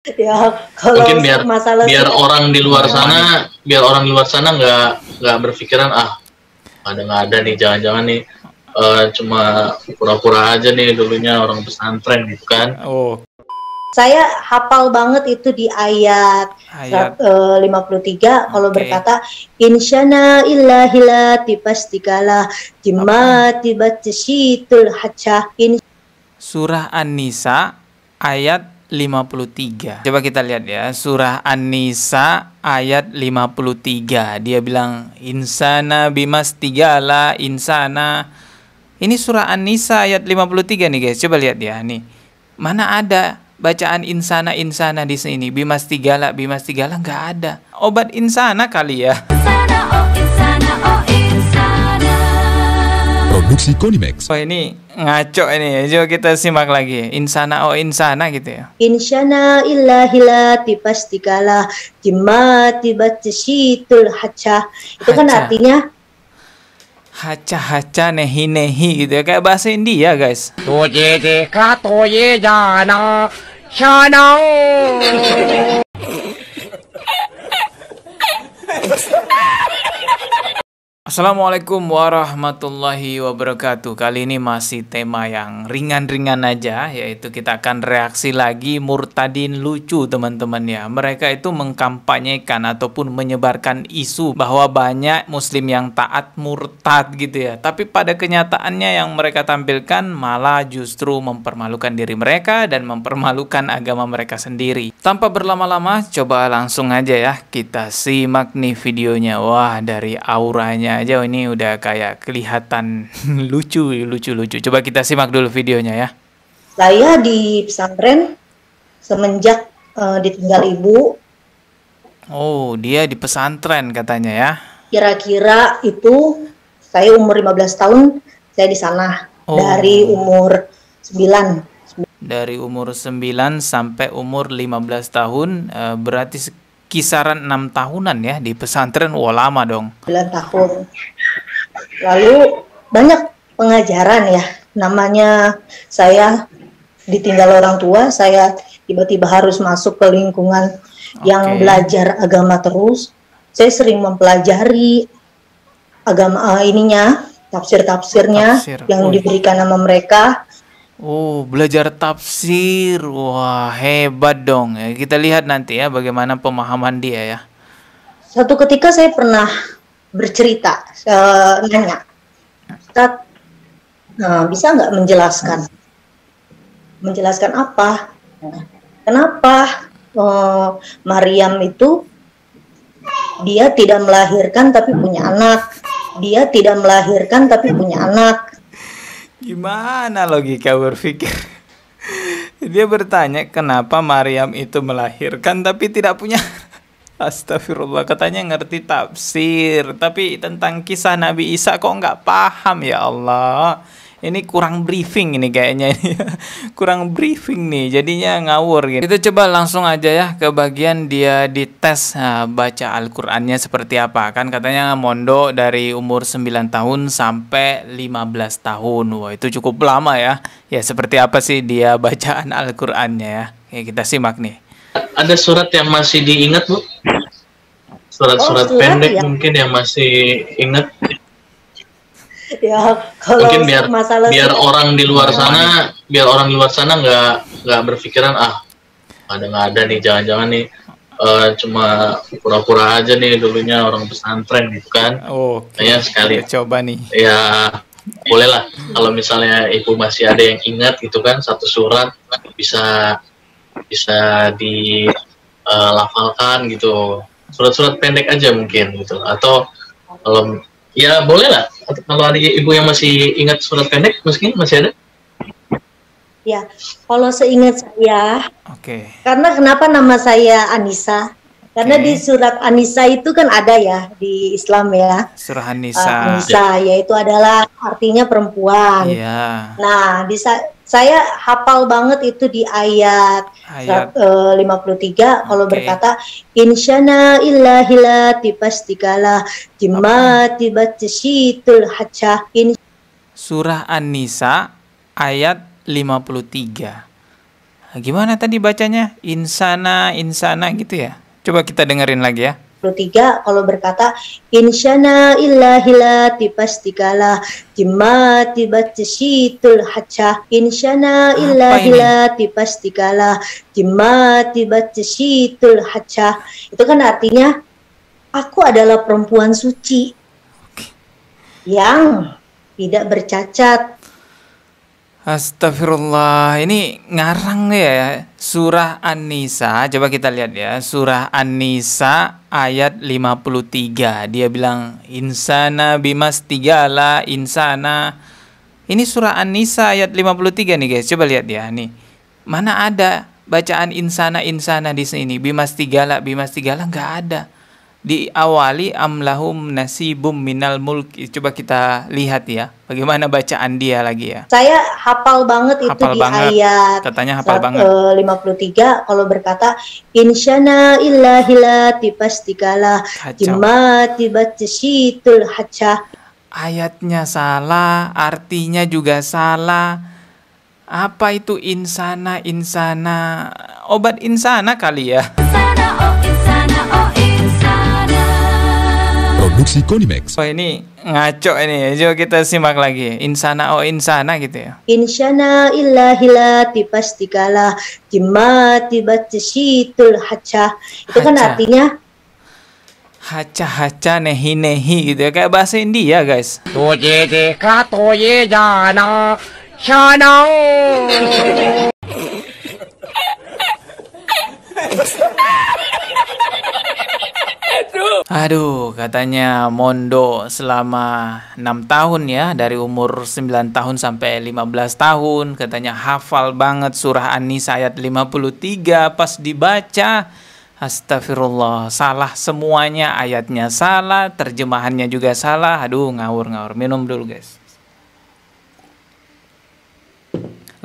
Ya, Mungkin kalau masalah biar surat orang di luar sana, nggak berpikiran nggak ada nih, jangan-jangan nih cuma pura-pura aja nih dulunya orang pesantren gitu kan. Oh, saya hafal banget itu di ayat ayat 53 kalau oke. berkata insyana illahila tipastikalah jimati batsyitul hajjah. Surah An-Nisa ayat 53. Coba kita lihat ya, Surah An-Nisa ayat 53. Dia bilang insana bimastigala insana. Ini surah An-Nisa ayat 53 nih guys. Coba lihat ya nih. Mana ada bacaan insana insana di sini? Bimastigala bimastigala nggak ada. Obat insana kali ya. Produksi Konimax. Wah ini ngaco ini. Coba kita simak lagi. Insana oh insana gitu ya. Insyana illahila tipastikalah jimati batsyitul hajjah. Itu kan Hajjah. artinya Haca-haca nehi-nehi gitu ya. Kayak bahasa India guys. Assalamualaikum warahmatullahi wabarakatuh. Kali ini masih tema yang ringan-ringan aja, yaitu kita akan reaksi lagi murtadin lucu teman-teman ya. Mereka itu mengkampanyekan ataupun menyebarkan isu bahwa banyak muslim yang taat murtad gitu ya. Tapi pada kenyataannya yang mereka tampilkan malah justru mempermalukan diri mereka dan mempermalukan agama mereka sendiri. Tanpa berlama-lama, coba langsung aja ya kita simak nih videonya. Wah, dari auranya aja ini udah kayak kelihatan lucu. Coba kita simak dulu videonya ya. saya di pesantren semenjak ditinggal ibu. Oh, dia di pesantren katanya ya. Kira-kira itu saya umur 15 tahun saya di sana. Oh. Dari umur 9. Dari umur 9 sampai umur 15 tahun, berarti kisaran 6 tahunan ya di pesantren. Wah, lama dong. 9 tahun. Lalu banyak pengajaran ya. Namanya saya ditinggal orang tua, saya tiba-tiba harus masuk ke lingkungan yang belajar agama terus. Saya sering mempelajari agama tafsir-tafsirnya yang diberikan nama mereka. Oh, belajar tafsir. Wah, hebat dong. Ya, kita lihat nanti ya bagaimana pemahaman dia ya. Suatu ketika saya pernah bercerita, nanya, Ustaz, bisa nggak menjelaskan apa? Kenapa Maryam itu dia tidak melahirkan tapi punya anak? Dia tidak melahirkan tapi punya anak. Gimana logika berpikir? Dia bertanya kenapa Maryam itu melahirkan tapi tidak punya. Astagfirullah, katanya ngerti tafsir, tapi tentang kisah Nabi Isa kok nggak paham ya Allah. Ini kurang briefing ini kayaknya ini. Kurang briefing nih, jadinya ngawur gitu. Kita coba langsung aja ya ke bagian dia dites baca Al-Qur'annya seperti apa. Kan katanya mondok dari umur 9 tahun sampai 15 tahun. Wah, itu cukup lama ya. Ya, seperti apa sih dia bacaan Al-Qur'annya ya. Oke, kita simak nih. Ada surat yang masih diingat, Bu? Surat-surat pendek ya? Mungkin yang masih ingat. Ya, kalau mungkin biar orang di luar sana, nggak berpikiran nggak ada nih, jangan-jangan nih cuma pura-pura aja nih dulunya orang pesantren gitu kan. Kayaknya sekali coba nih. Ya bolehlah kalau misalnya ibu masih ada yang ingat gitu kan, satu surat bisa dilafalkan gitu, surat-surat pendek aja mungkin gitu, atau kalau ya boleh lah kalau ada ibu yang masih ingat surat pendek mungkin masih ada. Ya, kalau seingat saya, karena kenapa nama saya Anissa? Karena di surat Anissa itu kan ada ya di Islam ya. Surah An-Nisa. Anissa yaitu adalah artinya perempuan. Nah, saya hafal banget itu di ayat 53 kalau berkata insyana illahila tipastikalah jimati batsyitul hajjah. Surah An-Nisa ayat 53. Gimana tadi bacanya? Insana, insana gitu ya. Coba kita dengerin lagi ya. 23 kalau berkata insyana illahilati pastikalah jimati batsyitul hacha insyana illahilati pastikalah jimati batsyitul hacha. Itu kan artinya aku adalah perempuan suci yang tidak bercacat. Astagfirullah, ini ngarang nih ya. Surah An-Nisa, coba kita lihat ya. Surah An-Nisa ayat 53. Dia bilang insana bimastigala insana. Ini surah An-Nisa ayat 53 nih guys. Coba lihat ya nih. Mana ada bacaan insana insana di sini? Bimastigala bimastigala nggak ada. Diawali amlahum nasibum minal mulk. Coba kita lihat ya, bagaimana bacaan dia lagi ya. Saya hafal banget itu Hafal di banget. ayat Katanya hafal banget. 53 kalau berkata insyana illahilati pastikalah jimati batsyitul hacha. Ayatnya salah, artinya juga salah. Apa itu insana insana? Obat insana kali ya. Produksi Konimax. Oh ini ngaco ini. Coba kita simak lagi. Insana oh insana gitu ya. Insyana illahilati pastikalah jimati batsyitul hacha. Itu kan Hacha. artinya Haca-haca nehi-nehi gitu ya. Kayak bahasa India guys. तुझे देखा तो ये जाना शाना Aduh, katanya mondok selama 6 tahun ya, dari umur 9 tahun sampai 15 tahun. Katanya hafal banget surah An-Nisa ayat 53 pas dibaca. Astagfirullah, salah semuanya, ayatnya salah, terjemahannya juga salah. Aduh, ngawur-ngawur. Minum dulu guys.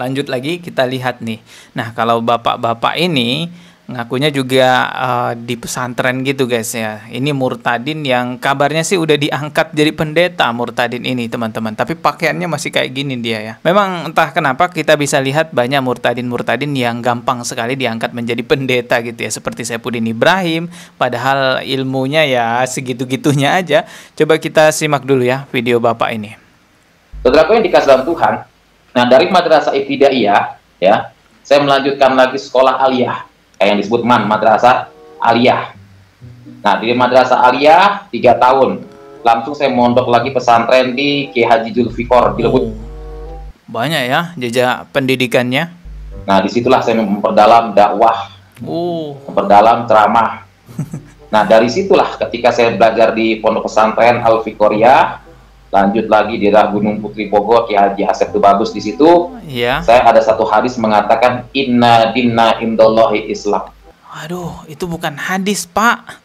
Lanjut lagi, kita lihat nih. Nah, kalau bapak-bapak ini ngakunya juga di pesantren gitu guys ya. Ini murtadin yang kabarnya sih udah diangkat jadi pendeta murtadin ini teman-teman. Tapi pakaiannya masih kayak gini dia ya. Memang entah kenapa kita bisa lihat banyak murtadin-murtadin yang gampang sekali diangkat menjadi pendeta gitu ya. Seperti Saifuddin Ibrahim. Padahal ilmunya ya segitu-gitunya aja. Coba kita simak dulu ya video bapak ini. Saudaraku yang dikasih dalam Tuhan, nah dari madrasah ibtidaiyah ya, saya melanjutkan lagi sekolah aliyah. Kayak yang disebut madrasah aliyah. Nah di madrasah aliyah 3 tahun, langsung saya mondok lagi pesantren di Kiai Haji Zulfikar di Lebut. Banyak ya jejak pendidikannya. Nah disitulah saya memperdalam dakwah, memperdalam ceramah. Nah dari situlah ketika saya belajar di pondok pesantren Al Fiqoriyah, lanjut lagi di daerah Gunung Putri Bogor, Kiai Haji Asep Bagus di situ. Iya. Saya ada satu hadis mengatakan inna dinna indallahi Islam. Aduh, itu bukan hadis, Pak.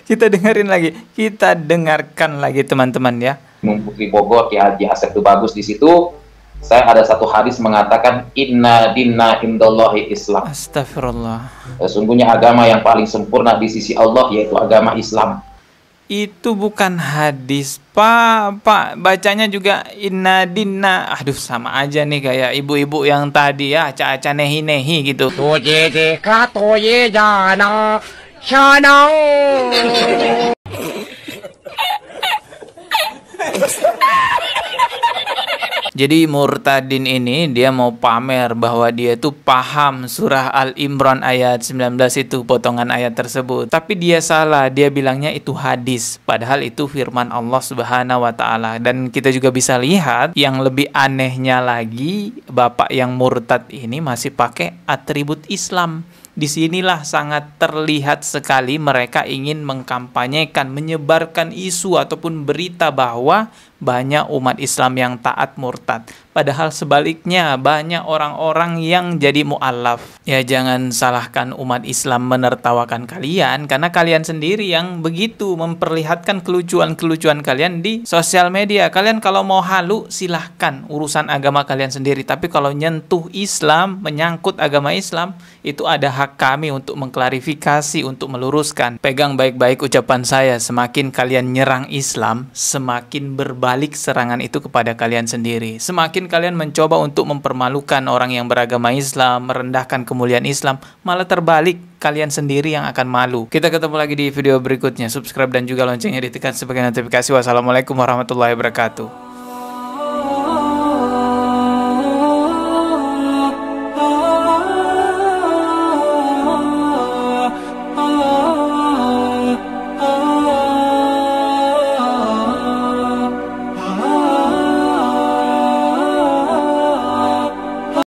Kita dengerin lagi. Kita dengarkan lagi teman-teman ya. Gunung Putri Bogor, Kiai Haji Asep Bagus di situ. Saya ada satu hadis mengatakan inna dinna indallahi Islam. Astagfirullah. Sesungguhnya agama yang paling sempurna di sisi Allah yaitu agama Islam. Itu bukan hadis, Pak. Pak, bacanya juga inna dinna. Aduh, sama aja nih kayak ibu-ibu yang tadi ya, aca-aca nehi-nehi gitu. तुझे देखा तो ये जाना शाना Jadi murtadin ini dia mau pamer bahwa dia tuh paham surah Al-Imran ayat 19 itu, potongan ayat tersebut. Tapi dia salah, dia bilangnya itu hadis. Padahal itu firman Allah Subhanahu wa Ta'ala. Dan kita juga bisa lihat yang lebih anehnya lagi, bapak yang murtad ini masih pakai atribut Islam. Disinilah sangat terlihat sekali mereka ingin mengkampanyekan, menyebarkan isu ataupun berita bahwa banyak umat Islam yang taat murtad. Padahal sebaliknya banyak orang-orang yang jadi mu'alaf. Ya jangan salahkan umat Islam menertawakan kalian, karena kalian sendiri yang begitu memperlihatkan kelucuan-kelucuan kalian di sosial media. Kalian kalau mau halu silahkan, urusan agama kalian sendiri. Tapi kalau nyentuh Islam, menyangkut agama Islam, itu ada hak kami untuk mengklarifikasi, untuk meluruskan. Pegang baik-baik ucapan saya, semakin kalian nyerang Islam, semakin berbahaya berbalik serangan itu kepada kalian sendiri. Semakin kalian mencoba untuk mempermalukan orang yang beragama Islam, merendahkan kemuliaan Islam, malah terbalik, kalian sendiri yang akan malu. Kita ketemu lagi di video berikutnya. Subscribe dan juga loncengnya ditekan sebagai notifikasi. Wassalamualaikum warahmatullahi wabarakatuh.